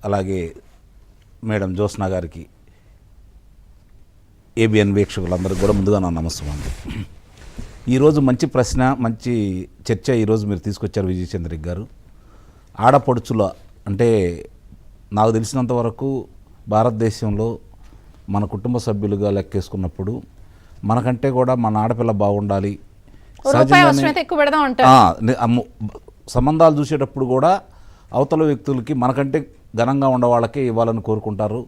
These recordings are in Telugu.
అలాగే మేడం జ్యోత్స్న గారికి, ఏబిఎన్ వీక్షకులందరికీ కూడా ముందుగా నా నమస్కారం. ఈరోజు మంచి ప్రశ్న, మంచి చర్చ ఈరోజు మీరు తీసుకొచ్చారు విజయచంద్రిక్ గారు. ఆడపడుచుల అంటే నాకు తెలిసినంత వరకు భారతదేశంలో మన కుటుంబ సభ్యులుగా లెక్కేసుకున్నప్పుడు మనకంటే కూడా మన ఆడపిల్ల బాగుండాలి, సంబంధాలు చూసేటప్పుడు కూడా అవతల వ్యక్తులకి మనకంటే ఘనంగా ఉండవాళ్ళకే ఇవ్వాలని కోరుకుంటారు,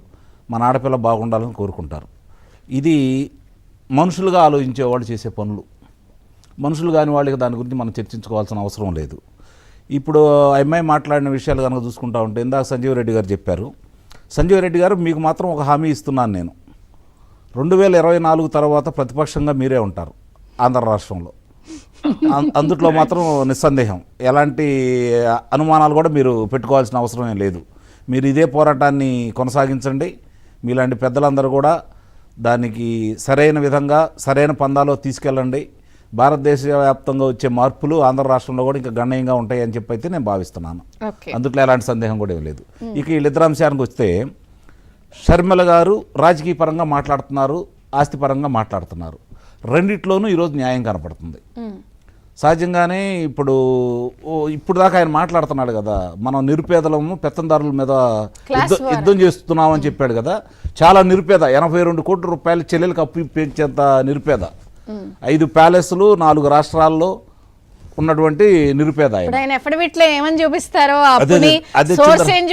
మన ఆడపిల్ల బాగుండాలని కోరుకుంటారు. ఇది మనుషులుగా ఆలోచించే వాళ్ళు చేసే పనులు. మనుషులు కాని వాళ్ళకి దాని గురించి మనం చర్చించుకోవాల్సిన అవసరం లేదు. ఇప్పుడు అమ్మాయి మాట్లాడిన విషయాలు కనుక చూసుకుంటా ఉంటే ఇందాక సంజీవ్ రెడ్డి గారు చెప్పారు. సంజీవ్ రెడ్డి గారు, మీకు మాత్రం ఒక హామీ ఇస్తున్నాను నేను, 2024 తర్వాత ప్రతిపక్షంగా మీరే ఉంటారు ఆంధ్ర రాష్ట్రంలో. అందుట్లో మాత్రం నిస్సందేహం, ఎలాంటి అనుమానాలు కూడా మీరు పెట్టుకోవాల్సిన అవసరం లేదు. మీరు ఇదే పోరాటాన్ని కొనసాగించండి. మీలాంటి పెద్దలందరూ కూడా దానికి సరైన విధంగా సరైన పందాలో తీసుకెళ్ళండి. భారతదేశ వ్యాప్తంగా వచ్చే మార్పులు ఆంధ్ర రాష్ట్రంలో కూడా ఇంకా గణనీయంగా ఉంటాయి అని చెప్పి అయితే నేను భావిస్తున్నాను. అందుట్లో ఎలాంటి సందేహం కూడా ఏం లేదు. ఇక వీళ్ళిద్దరు అంశానికి వస్తే, షర్మిల గారు రాజకీయ పరంగా మాట్లాడుతున్నారు, ఆస్తిపరంగా మాట్లాడుతున్నారు. రెండిట్లోనూ ఈరోజు న్యాయం కనపడుతుంది. సహజంగానే ఇప్పుడు దాకా ఆయన మాట్లాడుతున్నాడు కదా, మనం నిరుపేదలము పెత్తందారుల మీద యుద్ధం చేస్తున్నామని చెప్పాడు కదా. చాలా నిరుపేద, 82 కోట్ల రూపాయలు చెల్లెలకు అప్పు ఇప్పించేంత నిరుపేద, 5 ప్యాలెస్లు 4 రాష్ట్రాల్లో ఉన్నటువంటి నిరుపేద. ఏమని చూపిస్తారో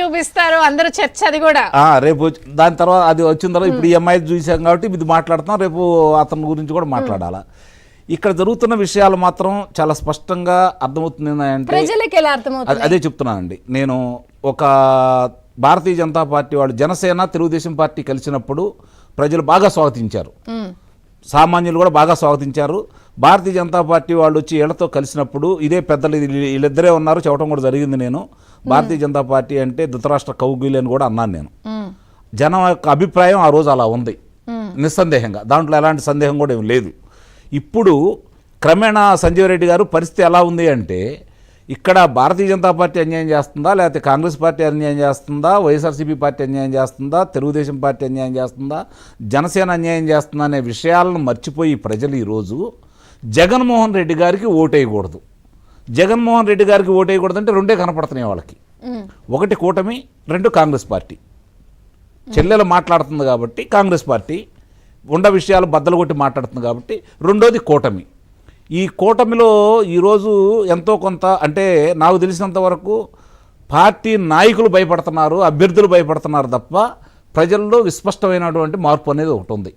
చూపిస్తారో అందరూ చర్చ. అది కూడా రేపు దాని తర్వాత అది వచ్చిన తర్వాత ఇప్పుడు ఈ అమ్మాయి చూసాం కాబట్టి ఇది మాట్లాడుతున్నాం, రేపు అతని గురించి కూడా మాట్లాడాలా. ఇక్కడ జరుగుతున్న విషయాలు మాత్రం చాలా స్పష్టంగా అర్థమవుతుంది అంటే అదే చెప్తున్నానండి నేను. ఒక భారతీయ జనతా పార్టీ వాళ్ళు జనసేన తెలుగుదేశం పార్టీ కలిసినప్పుడు ప్రజలు బాగా స్వాగతించారు, సామాన్యులు కూడా బాగా స్వాగతించారు. భారతీయ జనతా పార్టీ వాళ్ళు వచ్చి వీళ్ళతో కలిసినప్పుడు ఇదే పెద్దలు వీళ్ళిద్దరే ఉన్నారు చెప్పడం కూడా జరిగింది. నేను భారతీయ జనతా పార్టీ అంటే ధృతరాష్ట్ర కౌగిలి అని కూడా అన్నాను నేను. జనం యొక్క అభిప్రాయం ఆ రోజు అలా ఉంది నిస్సందేహంగా, దాంట్లో ఎలాంటి సందేహం కూడా ఏం లేదు. ఇప్పుడు క్రమేణా సంజీవ్ రెడ్డి గారు పరిస్థితి ఎలా ఉంది అంటే, ఇక్కడ భారతీయ జనతా పార్టీ అన్యాయం చేస్తుందా, లేకపోతే కాంగ్రెస్ పార్టీ అన్యాయం చేస్తుందా, వైఎస్ఆర్సీపీ పార్టీ అన్యాయం చేస్తుందా, తెలుగుదేశం పార్టీ అన్యాయం చేస్తుందా, జనసేన అన్యాయం చేస్తుందా అనే విషయాలను మర్చిపోయి ప్రజలు ఈరోజు జగన్మోహన్ రెడ్డి గారికి ఓటేయకూడదు. జగన్మోహన్ రెడ్డి గారికి ఓటేయకూడదు అంటే రెండే కనపడుతున్నాయి వాళ్ళకి. ఒకటి కూటమి, 2 కాంగ్రెస్ పార్టీ. చెల్లెలు మాట్లాడుతుంది కాబట్టి కాంగ్రెస్ పార్టీ, ఉండ విషయాలు బద్దలు కొట్టి మాట్లాడుతుంది కాబట్టి రెండోది కూటమి. ఈ కూటమిలో ఈరోజు ఎంతో కొంత అంటే నాకు తెలిసినంత వరకు పార్టీ నాయకులు భయపడుతున్నారు, అభ్యర్థులు భయపడుతున్నారు తప్ప ప్రజల్లో విస్పష్టమైనటువంటి మార్పు అనేది ఒకటి ఉంది.